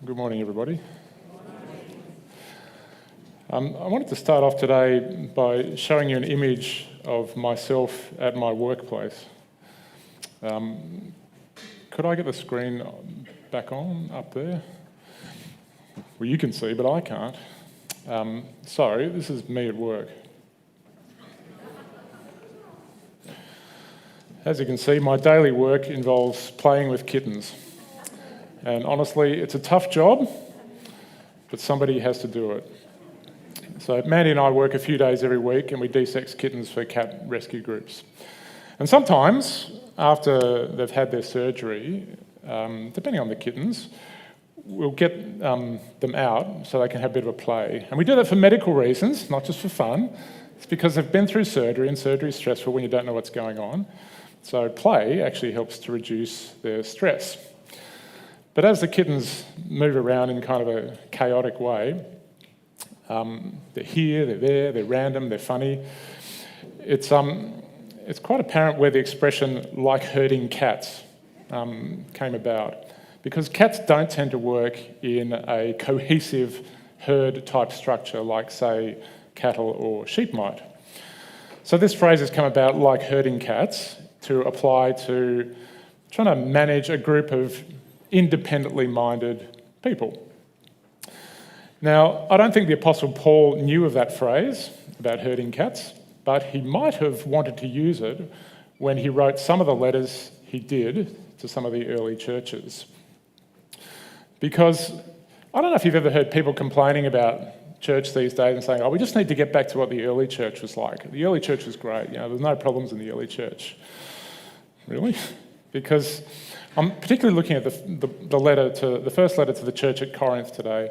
Good morning, everybody. I wanted to start off today by showing you an image of myself at my workplace. Could I get the screen back on up there? Well, you can see, but I can't. So, this is me at work. As you can see, my daily work involves playing with kittens. And honestly, it's a tough job, but somebody has to do it. So Mandy and I work a few days every week and we de-sex kittens for cat rescue groups. And sometimes, after they've had their surgery, depending on the kittens, we'll get them out so they can have a bit of a play. And we do that for medical reasons, not just for fun. It's because they've been through surgery, and surgery is stressful when you don't know what's going on. So play actually helps to reduce their stress. But as the kittens move around in kind of a chaotic way, they're here, they're there, they're random, they're funny. It's quite apparent where the expression "like herding cats" came about, because cats don't tend to work in a cohesive herd-type structure like, say, cattle or sheep might. So this phrase has come about, like herding cats, to apply to trying to manage a group of independently minded people. Now, I don't think the Apostle Paul knew of that phrase about herding cats, but he might have wanted to use it when he wrote some of the letters he did to some of the early churches. Because I don't know if you've ever heard people complaining about church these days and saying, "Oh, we just need to get back to what the early church was like. The early church was great. There's no problems in the early church." Really? Because I'm particularly looking at the first letter to the church at Corinth today,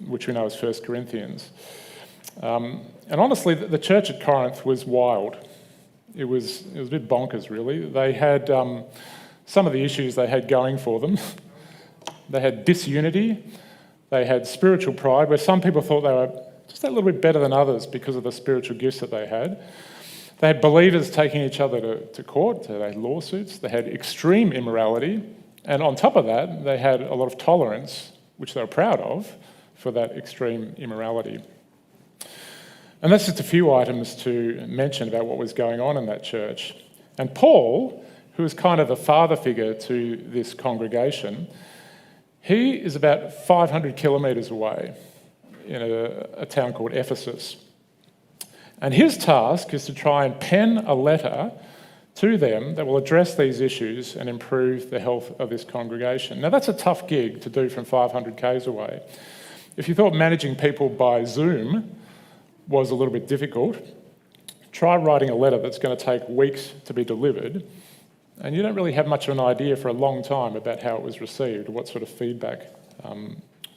which we know as 1 Corinthians. And honestly, the church at Corinth was wild. It was a bit bonkers, really. They had some of the issues they had going for them. They had disunity. They had spiritual pride, where some people thought they were just that little bit better than others because of the spiritual gifts that they had. They had believers taking each other to court. They had lawsuits. They had extreme immorality. And on top of that, they had a lot of tolerance, which they were proud of, for that extreme immorality. And that's just a few items to mention about what was going on in that church. And Paul, who is kind of the father figure to this congregation, he is about 500 kilometres away in a town called Ephesus. And his task is to try and pen a letter to them that will address these issues and improve the health of this congregation. Now, that's a tough gig to do from 500 k's away. If you thought managing people by Zoom was a little bit difficult, try writing a letter that's going to take weeks to be delivered, and you don't really have much of an idea for a long time about how it was received, what sort of feedback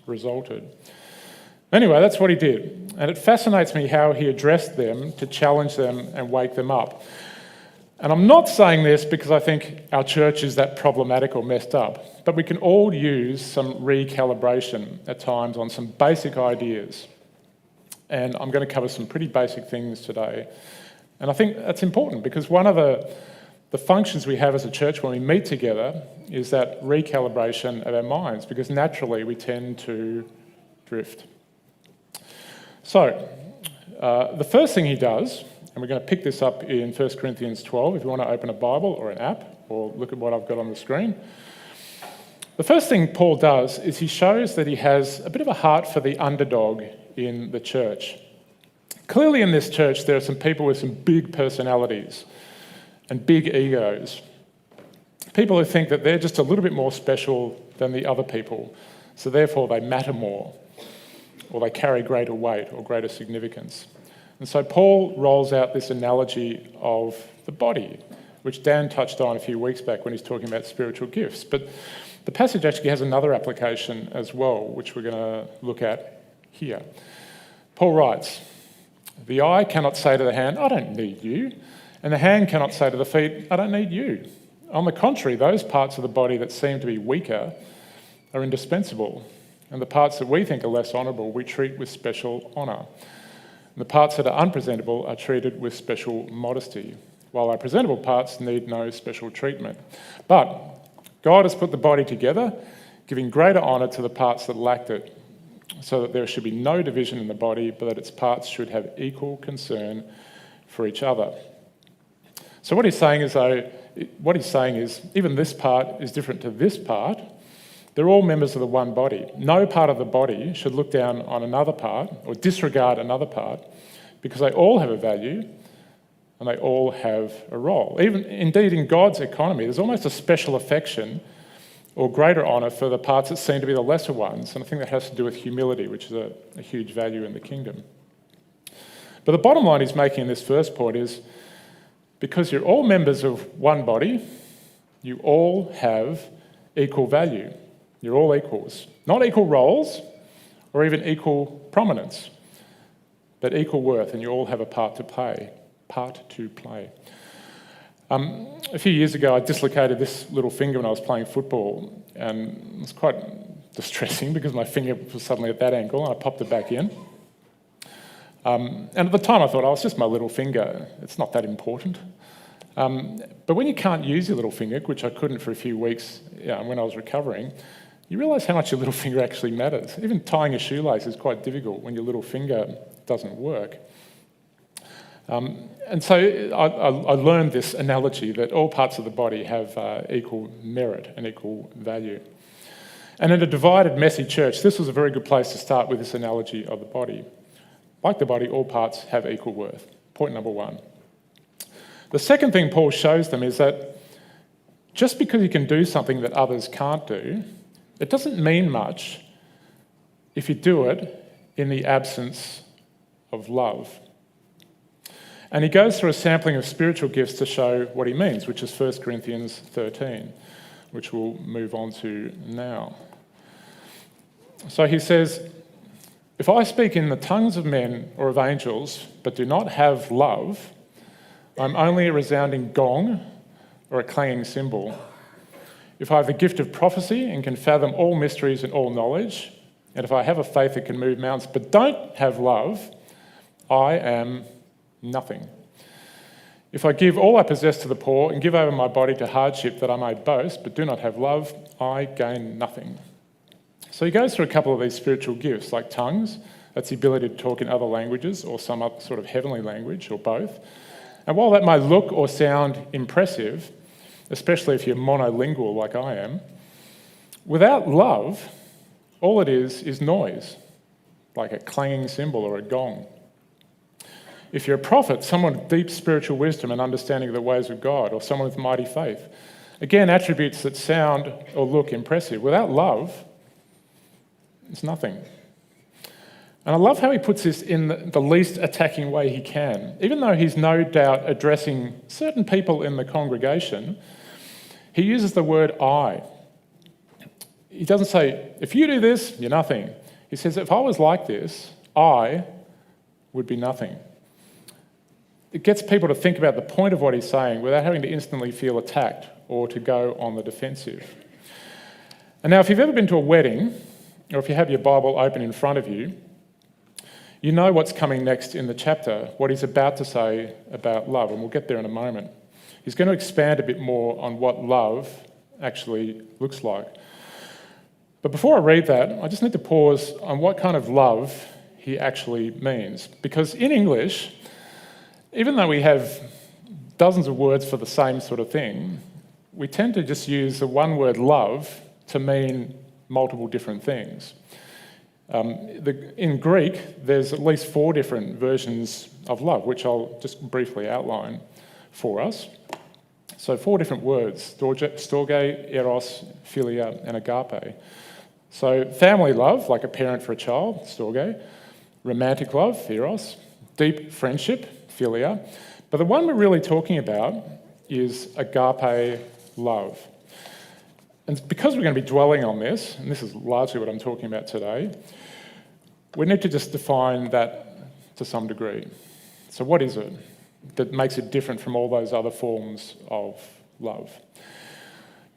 resulted. Anyway, that's what he did. And it fascinates me how he addressed them to challenge them and wake them up. And I'm not saying this because I think our church is that problematic or messed up, but we can all use some recalibration at times on some basic ideas. And I'm going to cover some pretty basic things today. And I think that's important because one of the functions we have as a church when we meet together is that recalibration of our minds, because naturally we tend to drift. So, the first thing he does, and we're going to pick this up in 1 Corinthians 12, if you want to open a Bible or an app, or look at what I've got on the screen. The first thing Paul does is he shows that he has a bit of a heart for the underdog in the church. Clearly in this church there are some people with some big personalities and big egos. People who think that they're just a little bit more special than the other people, so therefore they matter more, or they carry greater weight or greater significance. And so Paul rolls out this analogy of the body, which Dan touched on a few weeks back when he's talking about spiritual gifts. But the passage actually has another application as well, which we're going to look at here. Paul writes, "The eye cannot say to the hand, 'I don't need you,' and the hand cannot say to the feet, 'I don't need you.' On the contrary, those parts of the body that seem to be weaker are indispensable. And the parts that we think are less honourable, we treat with special honour. And the parts that are unpresentable are treated with special modesty, while our presentable parts need no special treatment. But God has put the body together giving greater honour to the parts that lacked it, so that there should be no division in the body, but that its parts should have equal concern for each other. So what he's saying is, even this part is different to this part. They're all members of the one body. No part of the body should look down on another part or disregard another part, because they all have a value and they all have a role. Indeed, in God's economy, there's almost a special affection or greater honour for the parts that seem to be the lesser ones, and I think that has to do with humility, which is a huge value in the kingdom. But the bottom line he's making in this first point is, because you're all members of one body, you all have equal value. You're all equals. Not equal roles or even equal prominence, but equal worth, and you all have a part to play. A few years ago, I dislocated this little finger when I was playing football, and it was quite distressing because my finger was suddenly at that angle, and I popped it back in. And at the time I thought, oh, it's just my little finger, it's not that important. But when you can't use your little finger, which I couldn't for a few weeks when I was recovering, you realise how much your little finger actually matters. Even tying a shoelace is quite difficult when your little finger doesn't work. And so I learned this analogy that all parts of the body have equal merit and equal value. And in a divided, messy church, this was a very good place to start with this analogy of the body. Like the body, all parts have equal worth. Point number one. The second thing Paul shows them is that just because you can do something that others can't do, it doesn't mean much if you do it in the absence of love. And he goes through a sampling of spiritual gifts to show what he means, which is 1 Corinthians 13, which we'll move on to now. So he says, if I speak in the tongues of men or of angels, but do not have love, I'm only a resounding gong or a clanging cymbal. If I have the gift of prophecy and can fathom all mysteries and all knowledge, and if I have a faith that can move mountains but don't have love, I am nothing. If I give all I possess to the poor and give over my body to hardship that I may boast but do not have love, I gain nothing. So he goes through a couple of these spiritual gifts, like tongues, that's the ability to talk in other languages or some other sort of heavenly language or both. And while that may look or sound impressive, especially if you're monolingual like I am, without love, all it is noise, like a clanging cymbal or a gong. If you're a prophet, someone with deep spiritual wisdom and understanding of the ways of God, or someone with mighty faith, again, attributes that sound or look impressive. Without love, it's nothing. And I love how he puts this in the least attacking way he can. Even though he's no doubt addressing certain people in the congregation, he uses the word I. He doesn't say, if you do this, you're nothing. He says, if I was like this, I would be nothing. It gets people to think about the point of what he's saying without having to instantly feel attacked or to go on the defensive. And now, if you've ever been to a wedding, or if you have your Bible open in front of you, you know what's coming next in the chapter, what he's about to say about love, and we'll get there in a moment. He's going to expand a bit more on what love actually looks like. But before I read that, I just need to pause on what kind of love he actually means. Because in English, even though we have dozens of words for the same sort of thing, we tend to just use the one word love to mean multiple different things. In Greek, there's at least 4 different versions of love, which I'll just briefly outline for us. So 4 different words, storge, eros, philia, and agape. So family love, like a parent for a child, storge. Romantic love, eros. Deep friendship, philia. But the one we're really talking about is agape love. And because we're going to be dwelling on this, and this is largely what I'm talking about today, we need to just define that to some degree. So what is it that makes it different from all those other forms of love?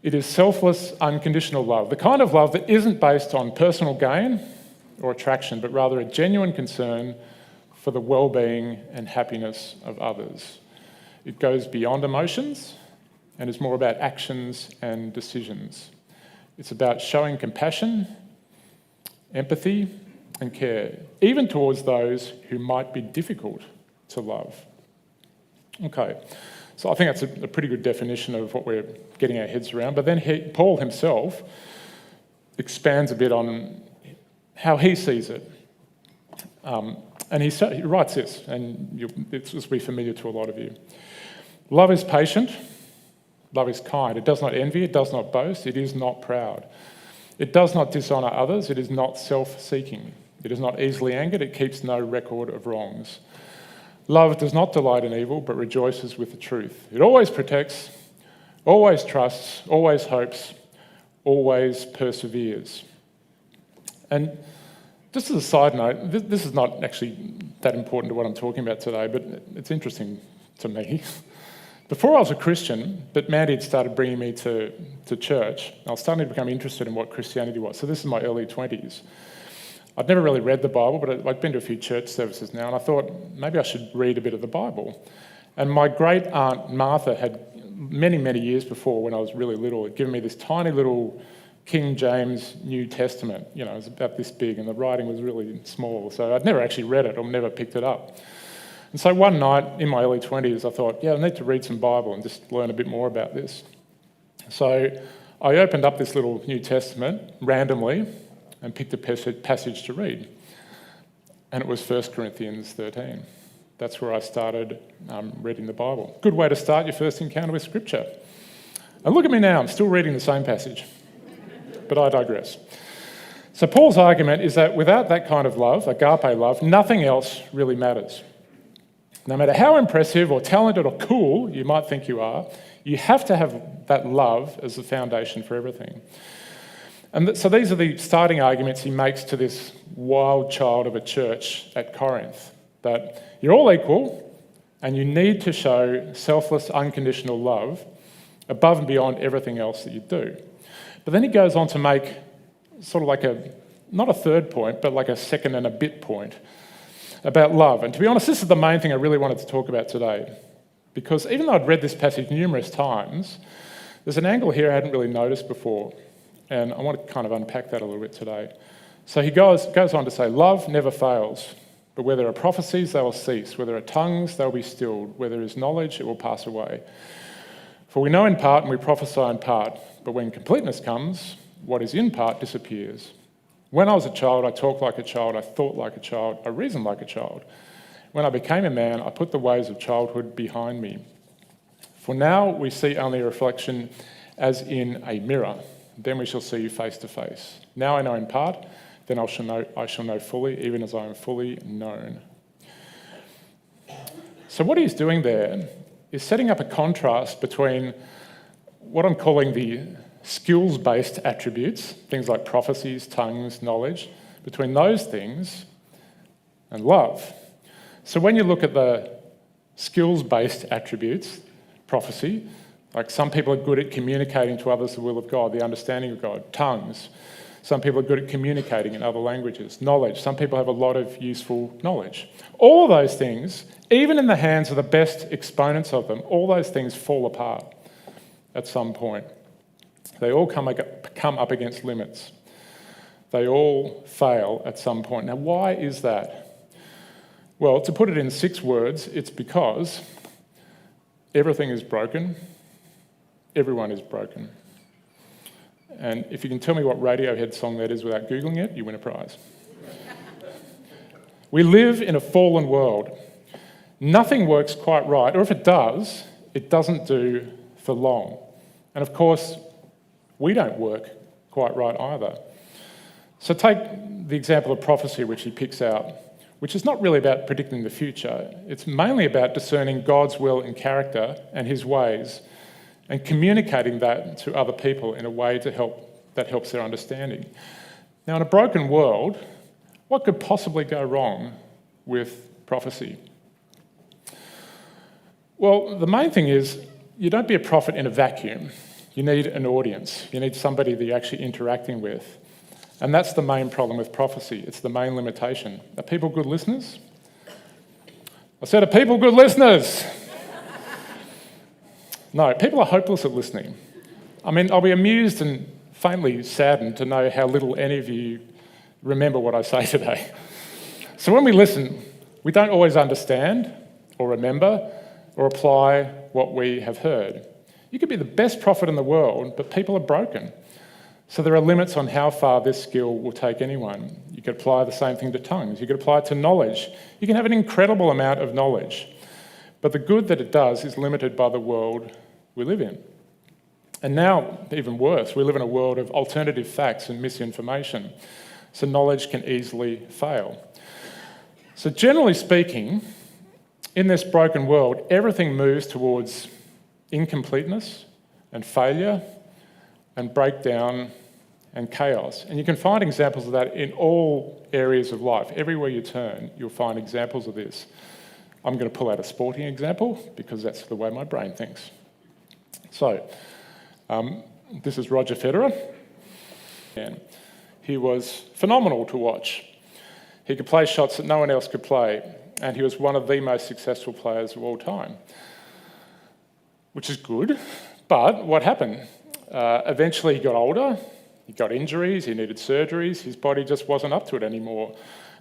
It is selfless, unconditional love, the kind of love that isn't based on personal gain or attraction, but rather a genuine concern for the well-being and happiness of others. It goes beyond emotions and is more about actions and decisions. It's about showing compassion, empathy, and care, even towards those who might be difficult to love. Okay, so I think that's a pretty good definition of what we're getting our heads around. But then Paul himself expands a bit on how he sees it. And he writes this, and this will be familiar to a lot of you. Love is patient. Love is kind. It does not envy. It does not boast. It is not proud. It does not dishonour others. It is not self-seeking. It is not easily angered. It keeps no record of wrongs. Love does not delight in evil, but rejoices with the truth. It always protects, always trusts, always hopes, always perseveres. And just as a side note, this is not actually that important to what I'm talking about today, but it's interesting to me. Before I was a Christian, but Mandy had started bringing me to church. I was starting to become interested in what Christianity was. So this is my early 20s. I'd never really read the Bible, but I'd been to a few church services now, and I thought maybe I should read a bit of the Bible. And my great aunt Martha had many, many years before, when I was really little, had given me this tiny little King James New Testament. You know, it was about this big, and the writing was really small. So I'd never actually read it or never picked it up. And so one night in my early 20s, I thought, I need to read some Bible and just learn a bit more about this. So I opened up this little New Testament randomly and picked a passage to read. And it was 1 Corinthians 13. That's where I started reading the Bible. Good way to start your first encounter with Scripture. And look at me now, I'm still reading the same passage. But I digress. So Paul's argument is that without that kind of love, agape love, nothing else really matters. No matter how impressive or talented or cool you might think you are, you have to have that love as the foundation for everything. And so these are the starting arguments he makes to this wild child of a church at Corinth, that you're all equal and you need to show selfless, unconditional love above and beyond everything else that you do. But then he goes on to make sort of like not a third point, but like a second and a bit point about love. And to be honest, this is the main thing I really wanted to talk about today. Because even though I'd read this passage numerous times, there's an angle here I hadn't really noticed before. And I want to kind of unpack that a little bit today. So he goes on to say, love never fails, but where there are prophecies, they will cease. Where there are tongues, they will be stilled. Where there is knowledge, it will pass away. For we know in part and we prophesy in part, but when completeness comes, what is in part disappears. When I was a child, I talked like a child, I thought like a child, I reasoned like a child. When I became a man, I put the ways of childhood behind me. For now we see only a reflection as in a mirror. Then we shall see you face to face. Now I know in part, then I shall know fully, even as I am fully known. So what he's doing there is setting up a contrast between what I'm calling the skills-based attributes, things like prophecies, tongues, knowledge, between those things and love. So when you look at the skills-based attributes, prophecy, like some people are good at communicating to others the will of God, the understanding of God. Tongues, some people are good at communicating in other languages. Knowledge, some people have a lot of useful knowledge. All of those things, even in the hands of the best exponents of them, all those things fall apart at some point. They all come up against limits. They all fail at some point. Now, why is that? Well, to put it in 6 words, it's because everything is broken. Everyone is broken. And if you can tell me what Radiohead song that is without Googling it, you win a prize. We live in a fallen world. Nothing works quite right, or if it does, it doesn't do for long. And of course, we don't work quite right either. So take the example of prophecy, which he picks out, which is not really about predicting the future. It's mainly about discerning God's will and character and his ways and communicating that to other people in a way that helps their understanding. Now, in a broken world, what could possibly go wrong with prophecy? Well, the main thing is you don't be a prophet in a vacuum. You need an audience. You need somebody that you're actually interacting with. And that's the main problem with prophecy. It's the main limitation. Are people good listeners? I said, are people good listeners? No, people are hopeless at listening. I mean, I'll be amused and faintly saddened to know how little any of you remember what I say today. So when we listen, we don't always understand or remember or apply what we have heard. You could be the best prophet in the world, but people are broken. So there are limits on how far this skill will take anyone. You could apply the same thing to tongues. You could apply it to knowledge. You can have an incredible amount of knowledge, but the good that it does is limited by the world we live in. And now, even worse, we live in a world of alternative facts and misinformation, so knowledge can easily fail. So generally speaking, in this broken world, everything moves towards incompleteness and failure and breakdown and chaos. And you can find examples of that in all areas of life. Everywhere you turn, you'll find examples of this. I'm going to pull out a sporting example because that's the way my brain thinks. So, this is Roger Federer. And he was phenomenal to watch. He could play shots that no one else could play, and he was one of the most successful players of all time, which is good. But what happened? Eventually he got older, he got injuries, he needed surgeries, his body just wasn't up to it anymore.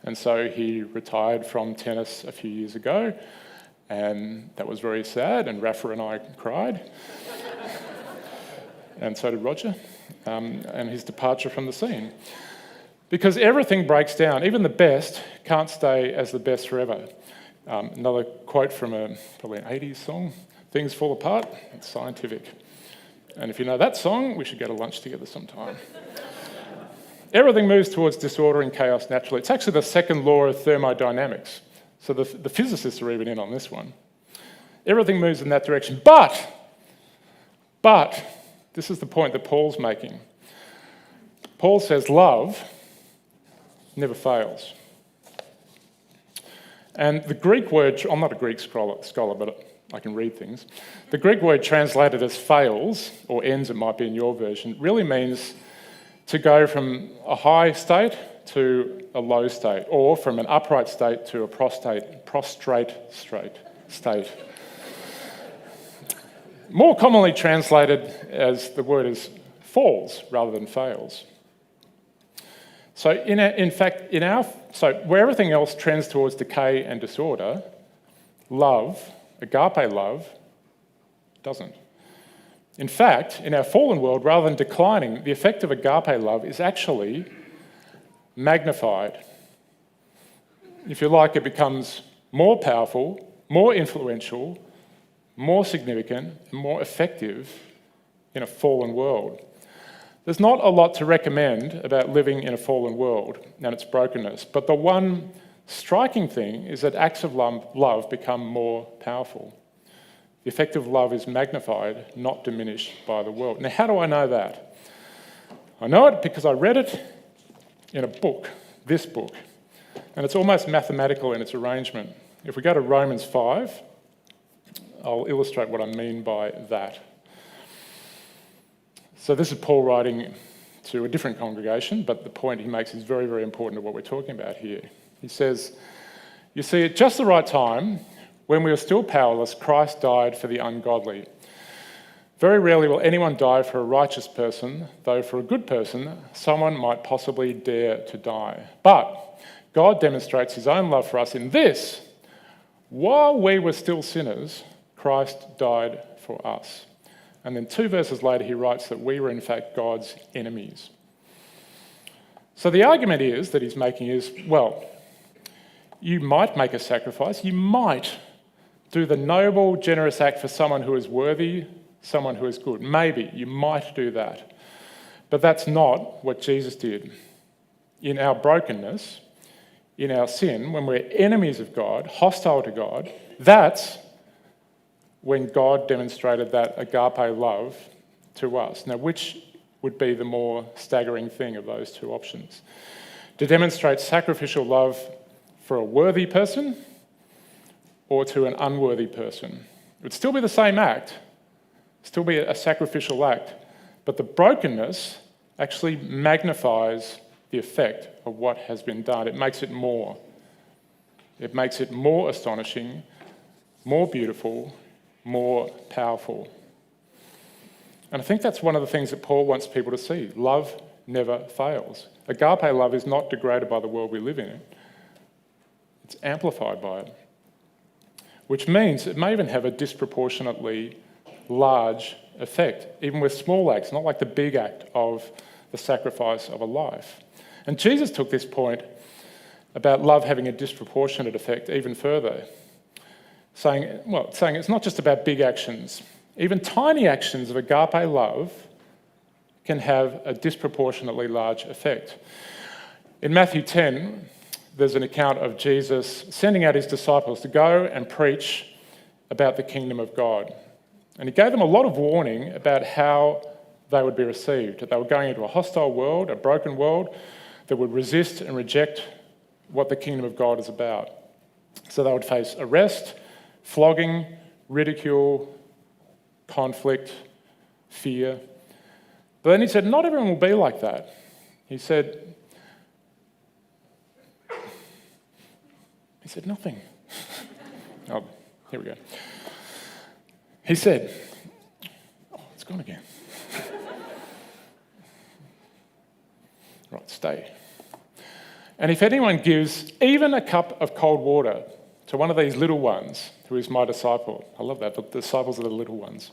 And so he retired from tennis a few years ago, and that was very sad, and Rafa and I cried. And so did Roger, and his departure from the scene. Because everything breaks down. Even the best can't stay as the best forever. Another quote from probably an 80s song, "Things fall apart, it's scientific." And if you know that song, we should go to lunch together sometime. Everything moves towards disorder and chaos naturally. It's actually the second law of thermodynamics. So the physicists are even in on this one. Everything moves in that direction. But, this is the point that Paul's making. Paul says love never fails. And the Greek word, I'm not a Greek scholar, but I can read things. The Greek word translated as fails, or ends it might be in your version, really means to go from a high state to a low state, or from an upright state to a prostrate state. More commonly translated as the word is falls rather than fails. So where everything else trends towards decay and disorder, love, agape love, doesn't. In fact, in our fallen world, rather than declining, the effect of agape love is actually magnified. If you like, it becomes more powerful, more influential, more significant, and more effective in a fallen world. There's not a lot to recommend about living in a fallen world and its brokenness, but the one striking thing is that acts of love become more powerful. The effect of love is magnified, not diminished by the world. Now, how do I know that? I know it because I read it in a book, this book, and it's almost mathematical in its arrangement. If we go to Romans 5, I'll illustrate what I mean by that. So this is Paul writing to a different congregation, but the point he makes is very, very important to what we're talking about here. He says, "You see, at just the right time, when we were still powerless, Christ died for the ungodly. Very rarely will anyone die for a righteous person, though for a good person, someone might possibly dare to die. But God demonstrates his own love for us in this: while we were still sinners, Christ died for us." And then 2 verses later, he writes that we were in fact God's enemies. So the argument that he's making is, well, you might make a sacrifice, you might do the noble, generous act for someone who is worthy, someone who is good. Maybe you might do that. But that's not what Jesus did. In our brokenness, in our sin, when we're enemies of God, hostile to God, that's when God demonstrated that agape love to us. Now, which would be the more staggering thing of those two options? To demonstrate sacrificial love for a worthy person or to an unworthy person? It would still be the same act, still be a sacrificial act, but the brokenness actually magnifies the effect of what has been done. It makes it more. It makes it more astonishing, more beautiful, more powerful. And I think that's one of the things that Paul wants people to see. Love never fails. Agape love is not degraded by the world we live in. It's amplified by it. Which means it may even have a disproportionately large effect, even with small acts, not like the big act of the sacrifice of a life. And Jesus took this point about love having a disproportionate effect even further, saying it's not just about big actions. Even tiny actions of agape love can have a disproportionately large effect. In Matthew 10, there's an account of Jesus sending out his disciples to go and preach about the kingdom of God. And he gave them a lot of warning about how they would be received. That they were going into a hostile world, a broken world, that would resist and reject what the kingdom of God is about. So they would face arrest, flogging, ridicule, conflict, fear. But then he said, not everyone will be like that. He said nothing. Oh, here we go. He said, it's gone again. Right, stay. And if anyone gives even a cup of cold water to one of these little ones, who is my disciple, I love that, the disciples are the little ones,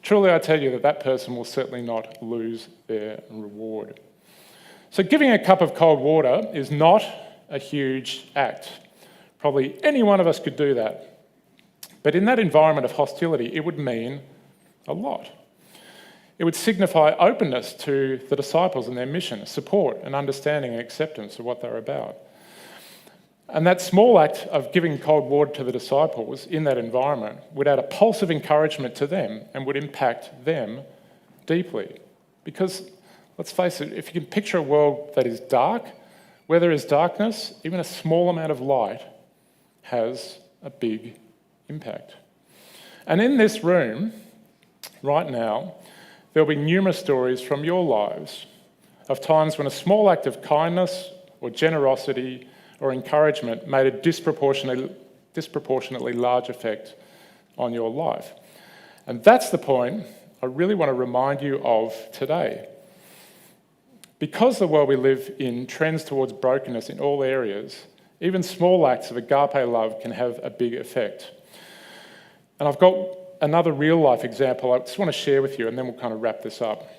truly I tell you that that person will certainly not lose their reward. So giving a cup of cold water is not a huge act. Probably any one of us could do that. But in that environment of hostility, it would mean a lot. It would signify openness to the disciples and their mission, support and understanding and acceptance of what they're about. And that small act of giving cold water to the disciples in that environment would add a pulse of encouragement to them and would impact them deeply. Because, let's face it, if you can picture a world that is dark, where there is darkness, even a small amount of light has a big impact. And in this room, right now, there'll be numerous stories from your lives of times when a small act of kindness or generosity or encouragement made a disproportionately large effect on your life. And that's the point I really want to remind you of today. Because the world we live in trends towards brokenness in all areas, even small acts of agape love can have a big effect. And I've got another real life example I just want to share with you, and then we'll kind of wrap this up.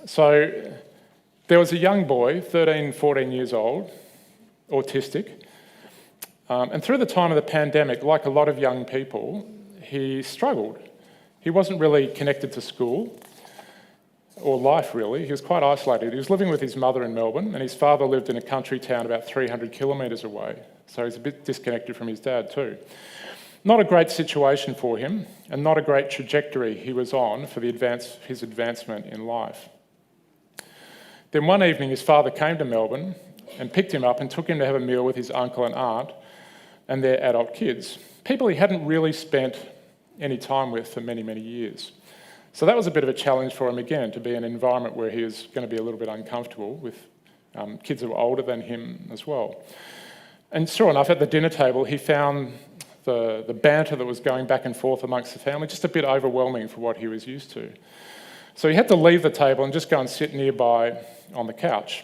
So there was a young boy, 13, 14 years old, autistic, and through the time of the pandemic, like a lot of young people, he struggled. He wasn't really connected to school or life, really. He was quite isolated. He was living with his mother in Melbourne, and his father lived in a country town about 300 kilometres away, so he's a bit disconnected from his dad too. Not a great situation for him, and not a great trajectory he was on for his advancement in life. Then one evening, his father came to Melbourne and picked him up and took him to have a meal with his uncle and aunt and their adult kids, people he hadn't really spent any time with for many, many years. So that was a bit of a challenge for him again, to be in an environment where he was going to be a little bit uncomfortable with kids who were older than him as well. And sure enough, at the dinner table, he found the banter that was going back and forth amongst the family just a bit overwhelming for what he was used to. So he had to leave the table and just go and sit nearby on the couch,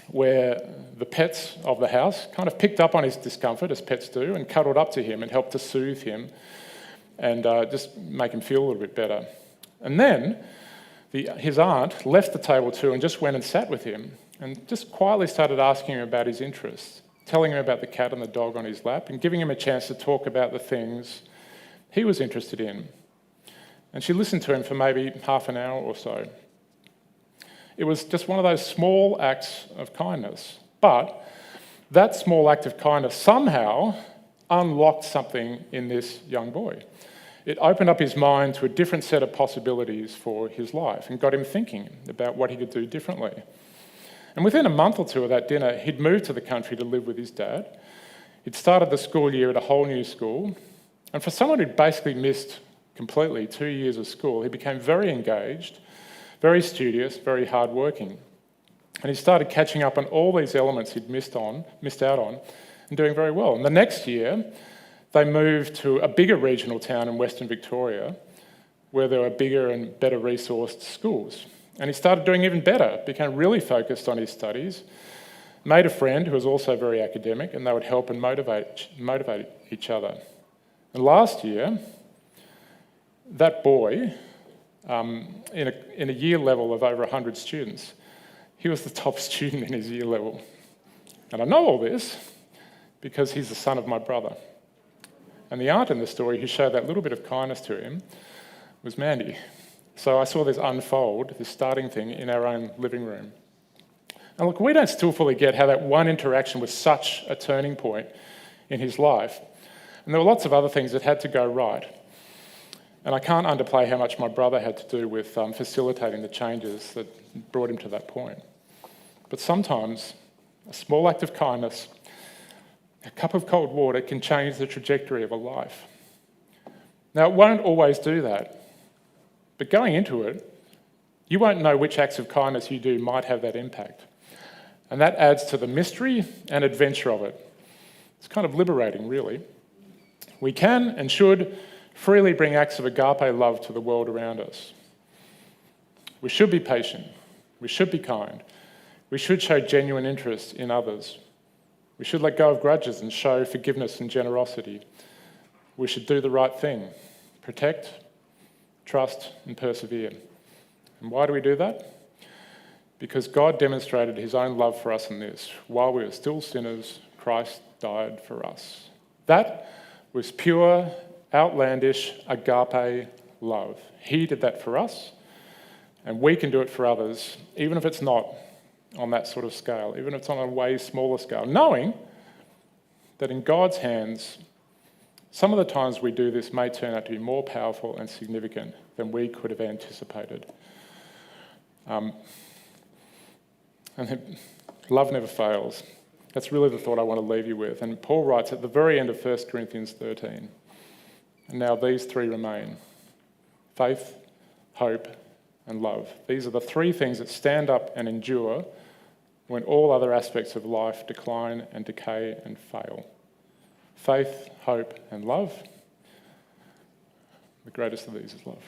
where the pets of the house kind of picked up on his discomfort, as pets do, and cuddled up to him and helped to soothe him and just make him feel a little bit better. And then his aunt left the table too and just went and sat with him and just quietly started asking him about his interests, telling him about the cat and the dog on his lap and giving him a chance to talk about the things he was interested in. And she listened to him for maybe half an hour or so. It was just one of those small acts of kindness. But that small act of kindness somehow unlocked something in this young boy. It opened up his mind to a different set of possibilities for his life and got him thinking about what he could do differently. And within a month or two of that dinner, he'd moved to the country to live with his dad. He'd started the school year at a whole new school. And for someone who'd basically missed completely 2 years of school, he became very engaged, very studious, very hardworking. And he started catching up on all these elements he'd missed out on, and doing very well. And the next year, they moved to a bigger regional town in Western Victoria, where there were bigger and better resourced schools. And he started doing even better, became really focused on his studies, made a friend who was also very academic, and they would help and motivate each other. And last year, that boy, in a year level of over 100 students, he was the top student in his year level. And I know all this because he's the son of my brother. And the aunt in the story who showed that little bit of kindness to him was Mandy. So I saw this unfold, this starting thing, in our own living room. And look, we don't still fully get how that one interaction was such a turning point in his life. And there were lots of other things that had to go right. And I can't underplay how much my brother had to do with facilitating the changes that brought him to that point. But sometimes a small act of kindness, a cup of cold water, can change the trajectory of a life. Now, it won't always do that. But going into it, you won't know which acts of kindness you do might have that impact. And that adds to the mystery and adventure of it. It's kind of liberating, really. We can and should freely bring acts of agape love to the world around us. We should be patient. We should be kind. We should show genuine interest in others. We should let go of grudges and show forgiveness and generosity. We should do the right thing. Protect, trust, and persevere. And why do we do that? Because God demonstrated his own love for us in this. While we were still sinners, Christ died for us. That was pure, outlandish, agape love. He did that for us, and we can do it for others, even if it's not on that sort of scale, even if it's on a way smaller scale, knowing that in God's hands, some of the times we do this may turn out to be more powerful and significant than we could have anticipated. And love never fails. That's really the thought I want to leave you with. And Paul writes at the very end of 1 Corinthians 13, and now these three remain: faith, hope, and love. These are the three things that stand up and endure when all other aspects of life decline and decay and fail. Faith, hope, and love. The greatest of these is love.